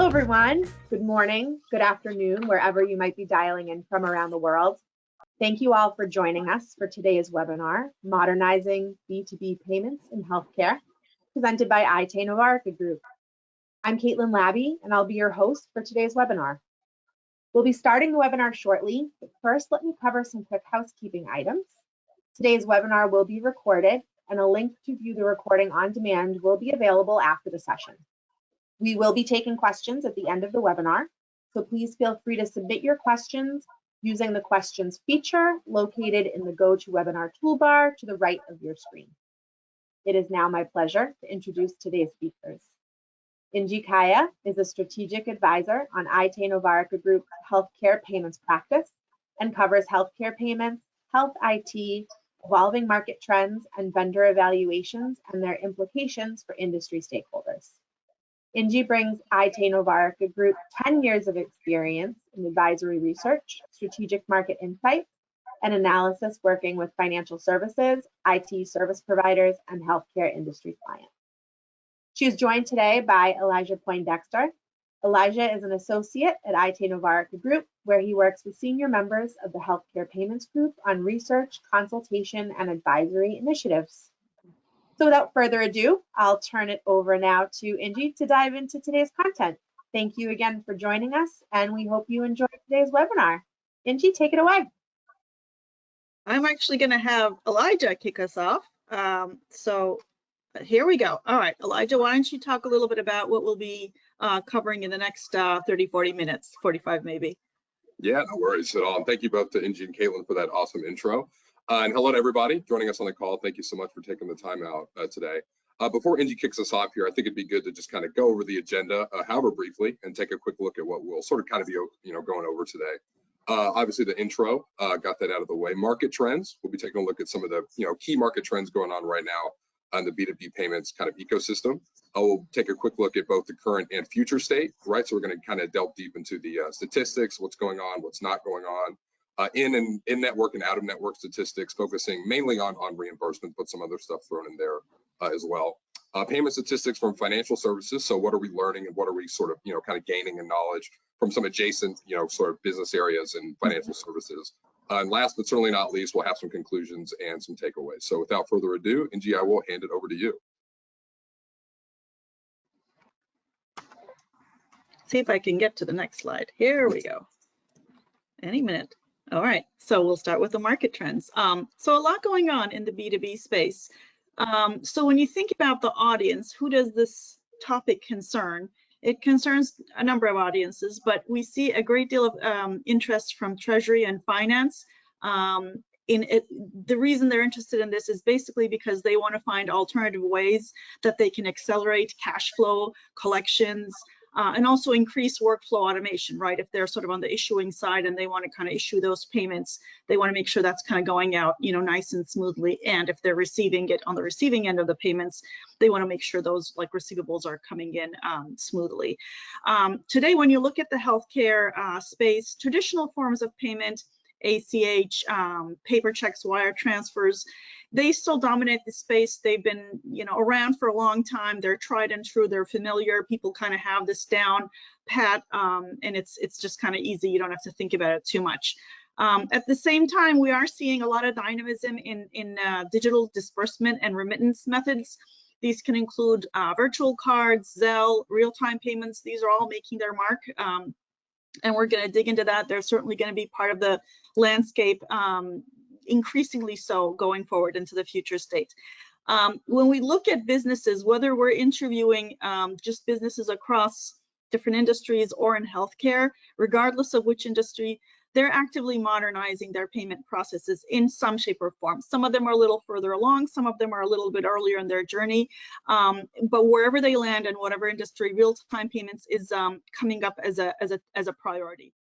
everyone. Good morning, good afternoon, wherever you might be dialing in from around the world. Thank you all for joining us for today's webinar, Modernizing B2B Payments in Healthcare, presented by IT Novarica Group. I'm Caitlin Labby, and I'll be your host for today's webinar. We'll be starting the webinar shortly, but first let me cover some quick housekeeping items. Today's webinar will be recorded, and a link to view the recording on demand will be available after the session. We will be taking questions at the end of the webinar, so please feel free to submit your questions using the questions feature located in the GoToWebinar toolbar to the right of your screen. It is now my pleasure to introduce today's speakers. Inji Kaya is a strategic advisor on IT Novarica Group's healthcare payments practice and covers healthcare payments, health IT, evolving market trends, and vendor evaluations and their implications for industry stakeholders. Inji brings IT Novarica Group 10 years of experience in advisory research, strategic market insights, and analysis working with financial services, IT service providers, and healthcare industry clients. She is joined today by Elijah Poindexter. Elijah is an associate at IT Novarica Group, where he works with senior members of the Healthcare Payments Group on research, consultation, and advisory initiatives. So without further ado, I'll turn it over now to Inji to dive into today's content. Thank you again for joining us, and we hope you enjoy today's webinar. Inji, take it away. I'm actually going to have Elijah kick us off. So here we go. All right, Elijah, why don't you talk a little bit about what we'll be covering in the next 30, 40 minutes, 45 maybe. Yeah, no worries at all. And thank you both to Inji and Caitlin for that awesome intro. And hello to everybody joining us on the call. Thank you so much for taking the time out today. Before Inji kicks us off here, I think it'd be good to just kind of go over the agenda, however briefly, and take a quick look at what we'll sort of kind of be going over today. Obviously, the intro, got that out of the way. Market trends, we'll be taking a look at some of the key market trends going on right now on the B2B payments kind of ecosystem. We'll take a quick look at both the current and future state, right? So we're going to kind of delve deep into the statistics, what's going on, what's not going on. In-network and out-of-network statistics, focusing mainly on reimbursement, but some other stuff thrown in there as well. Payment statistics from financial services. So what are we learning and what are we sort of, kind of gaining in knowledge from some adjacent, sort of business areas and financial services. And last but certainly not least, we'll have some conclusions and some takeaways. So without further ado, Inji, I will hand it over to you. See if I can get to the next slide. Here we go. Any minute. All right, so we'll start with the market trends. So a lot going on in the B2B space. So when you think about the audience, who does this topic concern? It concerns a number of audiences, but we see a great deal of interest from Treasury and Finance. The reason they're interested in this is basically because they want to find alternative ways that they can accelerate cash flow, collections, and also increase workflow automation, right? If they're sort of on the issuing side and they want to kind of issue those payments, they want to make sure that's kind of going out, nice and smoothly. And if they're receiving it on the receiving end of the payments, they want to make sure those like receivables are coming in smoothly. Today, when you look at the healthcare space, traditional forms of payment, ACH, paper checks, wire transfers, they still dominate the space. They've been, around for a long time. They're tried and true. They're familiar. People kind of have this down pat, and it's just kind of easy. You don't have to think about it too much. At the same time, we are seeing a lot of dynamism in digital disbursement and remittance methods. These can include virtual cards, Zelle, real-time payments. These are all making their mark. And we're going to dig into that. They're certainly going to be part of the landscape, increasingly so going forward into the future state. When we look at businesses, whether we're interviewing just businesses across different industries or in healthcare, regardless of which industry, they're actively modernizing their payment processes in some shape or form. Some of them are a little further along, some of them are a little bit earlier in their journey, but wherever they land in whatever industry, real-time payments is coming up as a priority.